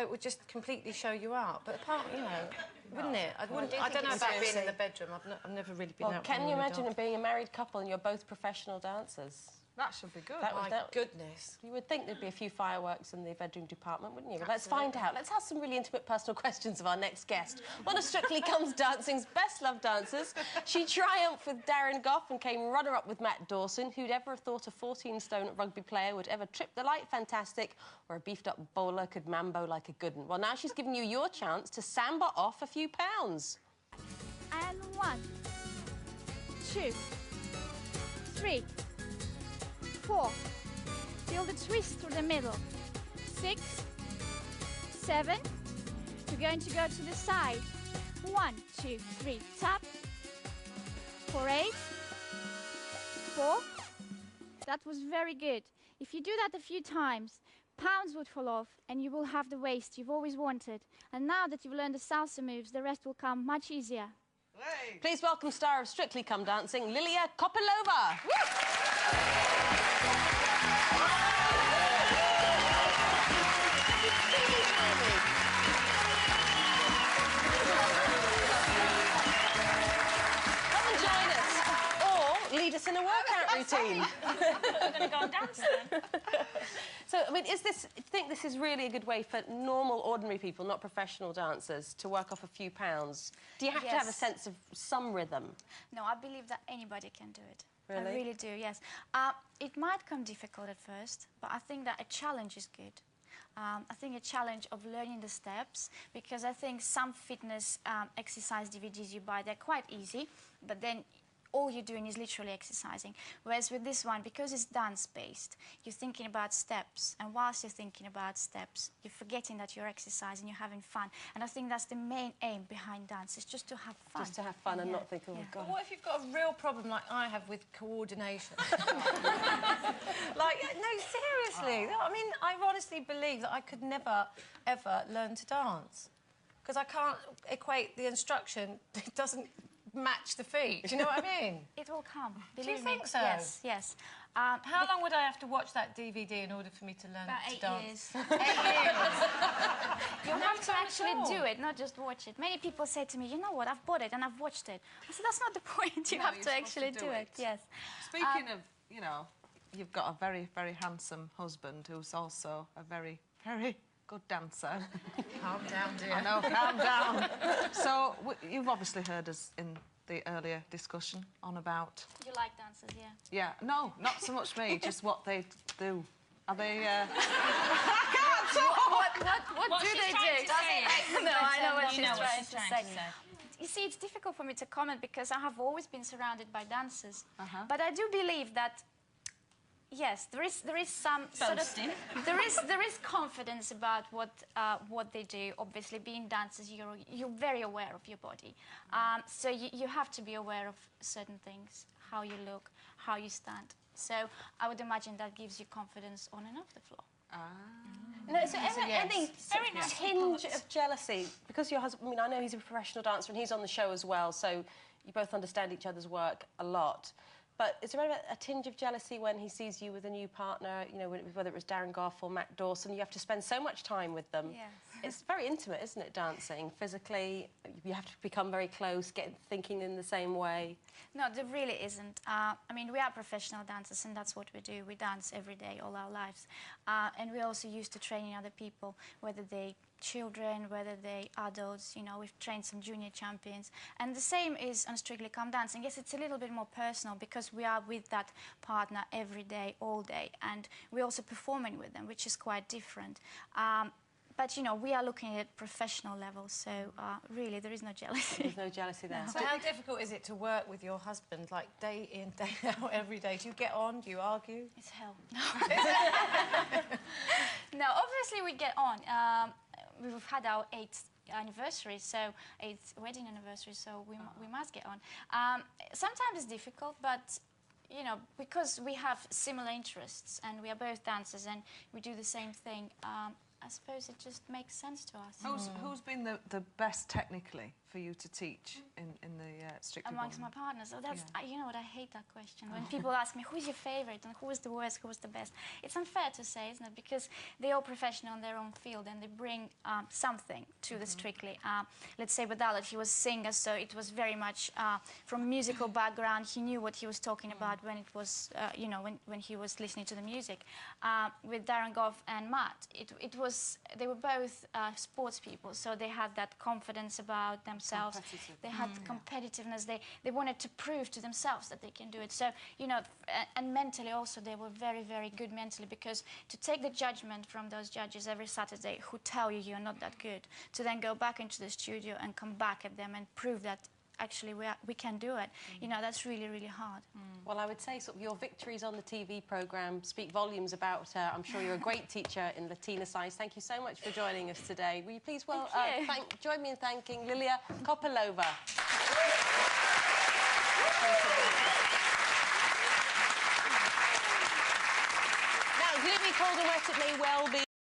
It would just completely show you out. But apart, you know, wouldn't it? I don't know about being in the bedroom. I've never really been out. Can you imagine it being a married couple and you're both professional dancers? That should be good. My goodness. You would think there'd be a few fireworks in the bedroom department, wouldn't you? But let's find out. Let's ask some really intimate personal questions of our next guest. One of Strictly Comes Dancing's best-loved dancers. She triumphed with Darren Gough and came runner-up with Matt Dawson. Who'd ever have thought a 14-stone rugby player would ever trip the light fantastic or a beefed-up bowler could mambo like a good one? Well, now she's giving you your chance to samba off a few pounds. And 1, 2, 3, 4. Feel the twist through the middle. 6, 7. You're going to go to the side. 1, 2, 3. Tap. 4, 8. 4. That was very good. If you do that a few times, pounds would fall off and you will have the waist you've always wanted. And now that you've learned the salsa moves, the rest will come much easier. Hey. Please welcome star of Strictly Come Dancing, Lilia Kopylova. Come and join us, or lead us in a workout routine. I'm going to go and dance then. So, I mean, do you think this is really a good way for normal, ordinary people, not professional dancers, to work off a few pounds? Do you have to have a sense of some rhythm? No, I believe that anybody can do it. Really? I really do, yes. It might come difficult at first, but I think that a challenge is good. I think a challenge of learning the steps, because I think some fitness exercise DVDs you buy, they're quite easy, but then all you're doing is literally exercising. Whereas with this one, because it's dance-based, you're thinking about steps, and whilst you're thinking about steps, you're forgetting that you're exercising, you're having fun. And I think that's the main aim behind dance, is just to have fun. Just to have fun and not think, oh, God. But what if you've got a real problem like I have with coordination? Like, no, seriously. I mean, I honestly believe that I could never, ever learn to dance. Because I can't equate the instruction. It doesn't match the feet. Do you know what I mean? It will come. Do you think so? Yes, yes. How long would I have to watch that DVD in order for me to learn to dance? About 8 years. 8 years. You have to actually do it, not just watch it. Many people say to me, you know what, I've bought it and I've watched it. I said, that's not the point. You have to actually do it. Yes. Speaking of, you know, you've got a very, very handsome husband who's also a very, very good dancer. Calm down, dear. I know, calm down. So, you've obviously heard us in the earlier discussion on about... You like dancers, yeah? Yeah, no, not so much me, just what they do. Are they... I can't What do they do? No, I know what she's trying to say. You see, it's difficult for me to comment because I have always been surrounded by dancers. But I do believe that yes, there is some sort of there is confidence about what they do. Obviously, being dancers, you're very aware of your body, so you have to be aware of certain things, how you look, how you stand. So I would imagine that gives you confidence on and off the floor. No, so any tinge of jealousy, because your husband, I mean, I know he's a professional dancer and he's on the show as well, so you both understand each other's work a lot. But is there ever a tinge of jealousy when he sees you with a new partner, you know, whether it was Darren Gough or Matt Dawson? You have to spend so much time with them. Yes. It's very intimate, isn't it, dancing? Physically, you have to become very close, thinking in the same way. No, there really isn't. I mean, we are professional dancers, and that's what we do. We dance every day, all our lives. And we're also used to training other people, whether they children, whether they adults, you know, we've trained some junior champions. And the same is on Strictly Come Dancing. Yes, it's a little bit more personal because we are with that partner every day, all day, and we're also performing with them, which is quite different. But, you know, we are looking at professional levels, so really there is no jealousy. There's no jealousy there. So how difficult is it to work with your husband, like, day in, day out, every day? Do you get on? Do you argue? It's hell. No. No, obviously we get on. We've had our 8th anniversary, so 8th wedding anniversary, so we must get on. Sometimes it's difficult, but, you know, because we have similar interests and we are both dancers and we do the same thing, I suppose it just makes sense to us. Who's been the best technically for you to teach in the Strictly Amongst my partners? Oh, that's, you know what, I hate that question. When people ask me, who's your favourite and who is the worst, who was the best? It's unfair to say, isn't it? Because they're all professional in their own field and they bring something to the Strictly. Let's say with Alec, he was a singer, so it was very much from musical background. He knew what he was talking about when it was, you know, when he was listening to the music. With Darren Goff and Matt, they were both sports people, so they had that confidence about themselves. They had competitiveness. They wanted to prove to themselves that they can do it. So, you know, and mentally also, they were very, very good mentally, because to take the judgment from those judges every Saturday who tell you you're not that good, to then go back into the studio and come back at them and prove that actually we can do it, you know, that's really, really hard. Well, I would say sort of your victories on the TV programme speak volumes about, I'm sure you're a great teacher in Latina science. Thank you so much for joining us today. Will you please join me in thanking Lilia Kopylova. Now, gloomy, cold and wet it may well be.